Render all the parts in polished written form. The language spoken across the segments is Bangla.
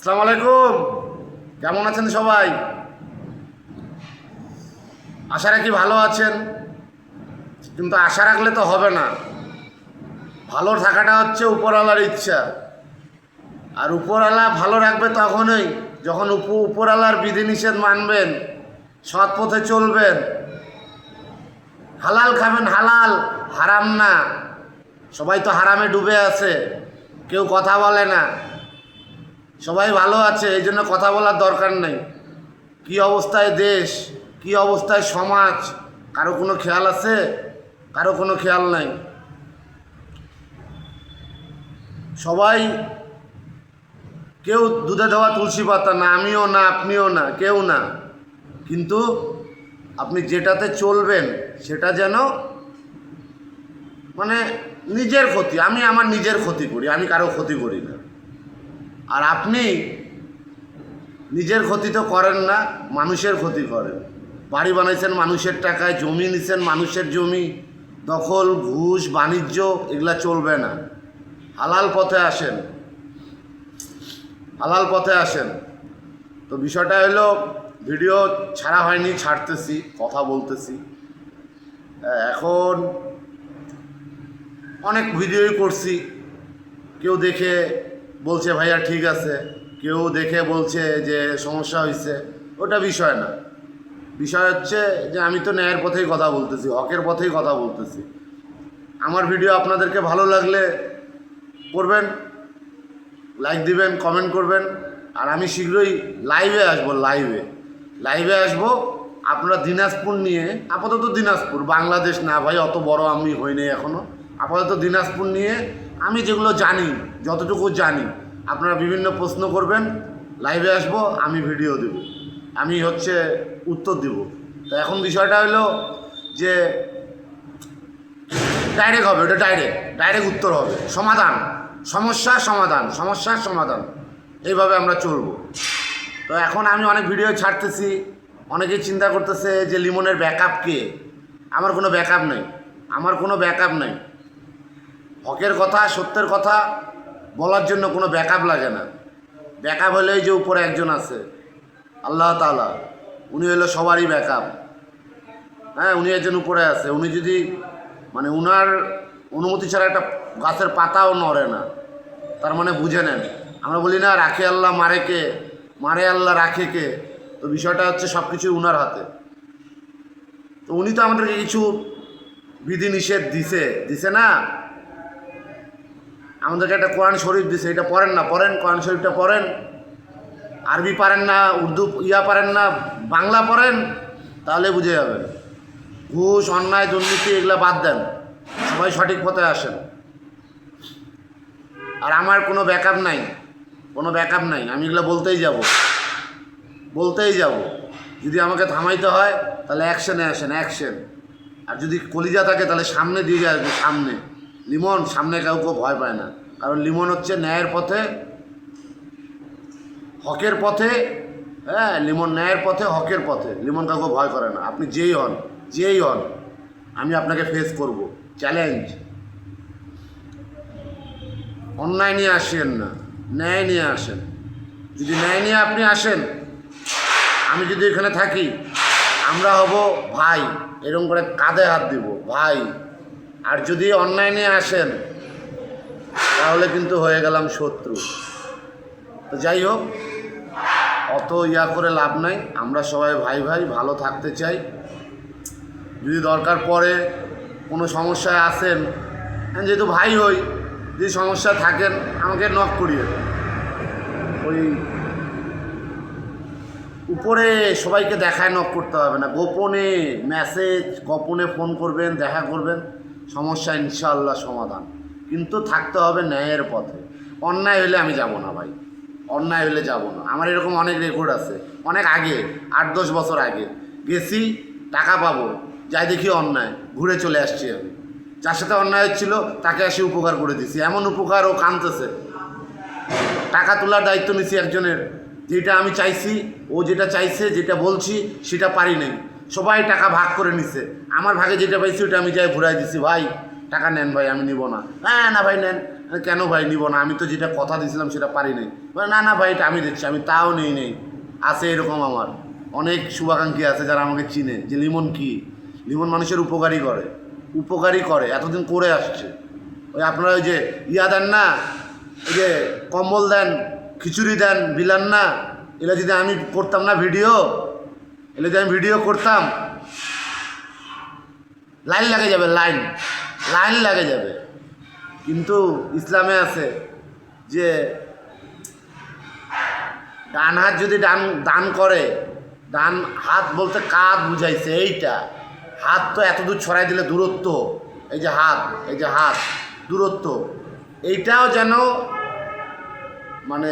আসসালামু আলাইকুম। কেমন আছেন সবাই? আশা রাখি ভালো আছেন, কিন্তু আশা রাখলে তো হবে না। ভালো থাকাটা হচ্ছে উপরওয়ালার ইচ্ছা, আর উপরওয়ালা ভালো রাখবে তখনই যখন উপরওয়ালার বিধিনিষেধ মানবেন, সৎ পথে চলবেন, হালাল খাবেন, হালাল, হারাম না। সবাই তো হারামে ডুবে আছে, কেউ কথা বলে না। সবাই ভালো আছে, এই জন্য কথা বলার দরকার নেই। কি অবস্থায় দেশ, কি অবস্থায় সমাজ, কারো কোনো খেয়াল আছে? কারো কোনো খেয়াল নাই। সবাই, কেউ দুধে দেওয়া তুলসী পাতা না, আমিও না, আপনিও না, কেউ না। কিন্তু আপনি যেটাতে চলবেন সেটা যেন মানে নিজের ক্ষতি। আমি আমার নিজের ক্ষতি করি, আমি কারো ক্ষতি করি না। আর আপনি নিজের ক্ষতি তো করেন না, মানুষের ক্ষতি করেন। বাড়ি বানাইছেন মানুষের টাকায়, জমি নিছেন মানুষের জমি, দখল, ঘুষ, বাণিজ্য, এগুলা চলবে না। হালাল পথে আসেন, হালাল পথে আসেন। তো বিষয়টা হলো, ভিডিও ছাড়া হয়নি, ছাড়তেছি, কথা বলতেছি। এখন অনেক ভিডিওই করছি, কেউ দেখে বলছে ভাইয়া ঠিক আছে, কেউ দেখে বলছে যে সমস্যা হয়েছে। ওটা বিষয় না। বিষয় হচ্ছে যে আমি তো ন্যায়ের পথেই কথা বলতেছি, হকের পথেই কথা বলতেছি। আমার ভিডিও আপনাদেরকে ভালো লাগলে করবেন, লাইক দিবেন, কমেন্ট করবেন। আর আমি শীঘ্রই লাইভে আসবো, লাইভে আসবো। আপনারা দিনাজপুর নিয়ে, আপাতত দিনাজপুর, বাংলাদেশ না ভাই, অত বড় আমি হইনি এখনও। আপাতত দিনাজপুর নিয়ে আমি যেগুলো জানি, যতটুকু জানি, আপনারা বিভিন্ন প্রশ্ন করবেন, লাইভে আসবো, আমি ভিডিও দেব, আমি উত্তর দেব। তো এখন বিষয়টা হলো যে ডাইরেক্ট হবে, ওটা ডাইরেক্ট উত্তর হবে, সমাধান, সমস্যার সমাধান। এইভাবে আমরা চলবো। তো এখন আমি অনেক ভিডিও ছাড়তেছি, অনেকেই চিন্তা করতেছে যে লিমনের ব্যাকআপ কে। আমার কোনো ব্যাকআপ নেই। হকের কথা, সত্যের কথা বলার জন্য কোনো ব্যাকআপ লাগে না। ব্যাকআপ হলে এই যে উপরে একজন আছে, আল্লাহ তাআলা, উনি হলো সবারই ব্যাকআপ। হ্যাঁ, উনি একজন উপরে আছে। উনি যদি উনার অনুমতি ছাড়া একটা গাছের পাতাও নড়ে না, তার মানে বুঝে নেন। আমরা বলি না রাখে আল্লাহ মারে কে, মারে আল্লাহ রাখে কে। তো বিষয়টা হচ্ছে সব কিছুই উনার হাতে। তো উনি তো আমাদেরকে কিছু বিধিনিষেধ দিছে না, আমাদেরকে একটা কোরআন শরীফ দিছে, এটা পড়েন না, পড়েন কোরআন শরীফটা পড়েন। আরবি পারেন না, উর্দু পারেন না, বাংলা পড়েন, তাহলে বুঝে যাবেন। ঘুষ, অন্যায়, দুর্নীতি এগুলো বাদ দেন, সবাই সঠিক পথে আসেন। আর আমার কোনো ব্যাকআপ নাই, আমি এগুলো বলতেই যাব। যদি আমাকে থামাইতে হয় তাহলে অ্যাকশনে আসেন, অ্যাকশন। আর যদি কলিজা থাকে তাহলে সামনে দিয়ে আসবে, সামনে। লিমন সামনে কাউকে ভয় পায় না, কারণ লিমন হচ্ছে ন্যায়ের পথে, হকের পথে। হ্যাঁ, লিমন ন্যায়ের পথে, হকের পথে। লিমন কাউকে ভয় করে না। আপনি যেই হন, আমি আপনাকে ফেস করব, চ্যালেঞ্জ। অন্যায় নিয়ে আসেন না, ন্যায় নিয়ে আসেন। যদি ন্যায় নিয়ে আপনি আসেন, আমি যদি এখানে থাকি, আমরা হব ভাই, এরকম করে কাঁধে হাত দিব, ভাই। আর যদি অন্যায় নিয়ে আসেন, তাহলে কিন্তু হয়ে গেলাম শত্রু। তো যাই হোক, অত করে লাভ নাই। আমরা সবাই ভাই, ভালো থাকতে চাই। যদি দরকার পড়ে, কোনো সমস্যায় আসেন, যেহেতু ভাই হই, যদি সমস্যা থাকেন আমাকে নক করিয়ে। ওই উপরে সবাইকে দেখায় নক করতে হবে না, গোপনে মেসেজ, গোপনে ফোন করবেন, দেখা করবেন, সমস্যা ইনশাআল্লাহ সমাধান। কিন্তু থাকতে হবে ন্যায়ের পথে। অন্যায় হলে আমি যাব না ভাই, অন্যায় হলে যাব না। আমার এরকম অনেক রেকর্ড আছে, অনেক আগে, 8-10 বছর আগে গেছি, টাকা পাবো, যাই দেখি অন্যায়, ঘুরে চলে আসছি। আমি যার সাথে অন্যায় হচ্ছিল তাকে এসে উপকার করে দিছি, এমন উপকার ও কাঁদতেছে। টাকা তোলার দায়িত্ব নিছি একজনের, যেটা আমি চাইছি, ও যেটা চাইছে, যেটা বলছি সেটা পারি নাই। সবাই টাকা ভাগ করে নিছে, আমার ভাগে যেটা পাইছি ওটা আমি যাই ঘুরাই দিছি। ভাই টাকা নেন ভাই, আমি নিব না। হ্যাঁ না ভাই নেন। কেন ভাই নিব না, আমি তো যেটা কথা দিয়েছিলাম সেটা পারি নাই। না না ভাই এটা আমি দিচ্ছি, আমি তাও নেই। আছে এরকম আমার অনেক শুভাকাঙ্ক্ষী আছে যারা আমাকে চিনে যে লিমন কি, লিমন মানুষের উপকারী করে এতদিন করে আসছে। ওই আপনারা ওই যে ইয়া দেন না, ওই যে কম্বল দেন, খিচুড়ি দেন, বিলান না, এগুলো যদি আমি করতাম না ভিডিও, এগুলো যদি আমি ভিডিও করতাম, লাইন লাগে যাবে, লাইন লাগে যাবে। কিন্তু ইসলামে আছে যে ডান হাত যদি দান করে, ডান হাত বলতে কাঁধ বুঝাইছে, এইটা হাত তো এত দূর ছড়াই দিলে দূরত্ব, এই যে হাত দূরত্ব, এইটাও যেন মানে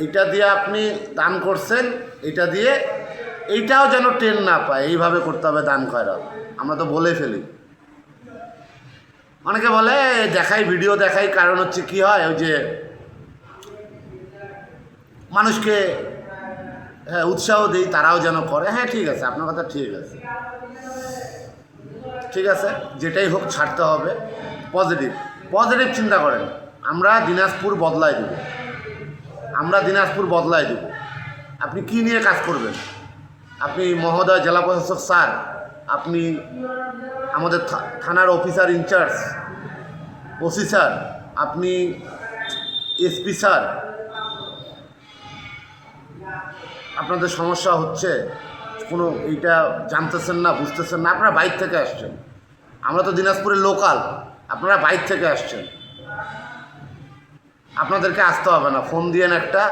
এইটা দিয়ে আপনি দান করছেন, এইটা দিয়ে এইটাও যেন টেন না পায়, এইভাবে করতে হবে দান খয়রাত। আমরা তো বলে ফেলি, অনেকে বলে ভিডিও দেখাই, কারণ হচ্ছে কি হয়, ওই যে মানুষকে হ্যাঁ উৎসাহ দিই, তারাও যেন করে। হ্যাঁ ঠিক আছে, আপনার কথা ঠিক আছে, যেটাই হোক ছাড়তে হবে। পজিটিভ চিন্তা করেন। আমরা দিনাজপুর বদলাই দেব। আপনি কি নিয়ে কাজ করবেন? আপনি মহোদয় জেলা প্রশাসক স্যার, আপনি আমাদের থানার অফিসার ইনচার্জ ওসি স্যার, আপনি এসপি স্যার, আপনাদের সমস্যা হচ্ছে কোনো এইটা জানতেছেন না, বুঝতেছেন না, আপনারা বাইরে থেকে আসছেন। আমরা তো দিনাজপুরের লোকাল, আপনারা বাইরে থেকে আসছেন। আপনাদেরকে আসতে হবে না, ফোন দিয়েন, একটা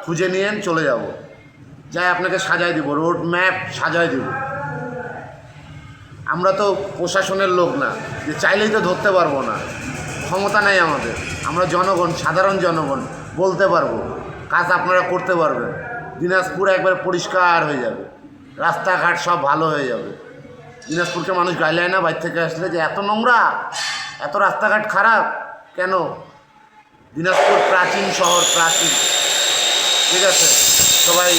খুঁজে নিয়েন, চলে যাব, যাই আপনাকে সাজাই দিব, রোড ম্যাপ সাজাই দিব। আমরা তো প্রশাসনের লোক না যে চাইলেই তো ধরতে পারবো না, ক্ষমতা নেই আমাদের। আমরা জনগণ, সাধারণ জনগণ, বলতে পারবো, কাজ আপনারা করতে পারবেন। দিনাজপুর একবার পরিষ্কার হয়ে যাবে, রাস্তাঘাট সব ভালো হয়ে যাবে। দিনাজপুরকে মানুষ গাইলায় না বাইরে থেকে আসলে যে এত নোংরা, এত রাস্তাঘাট খারাপ কেন? দিনাজপুর প্রাচীন শহর, ঠিক আছে। সবাই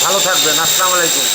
ভালো থাকবেন। আসসালামু আলাইকুম।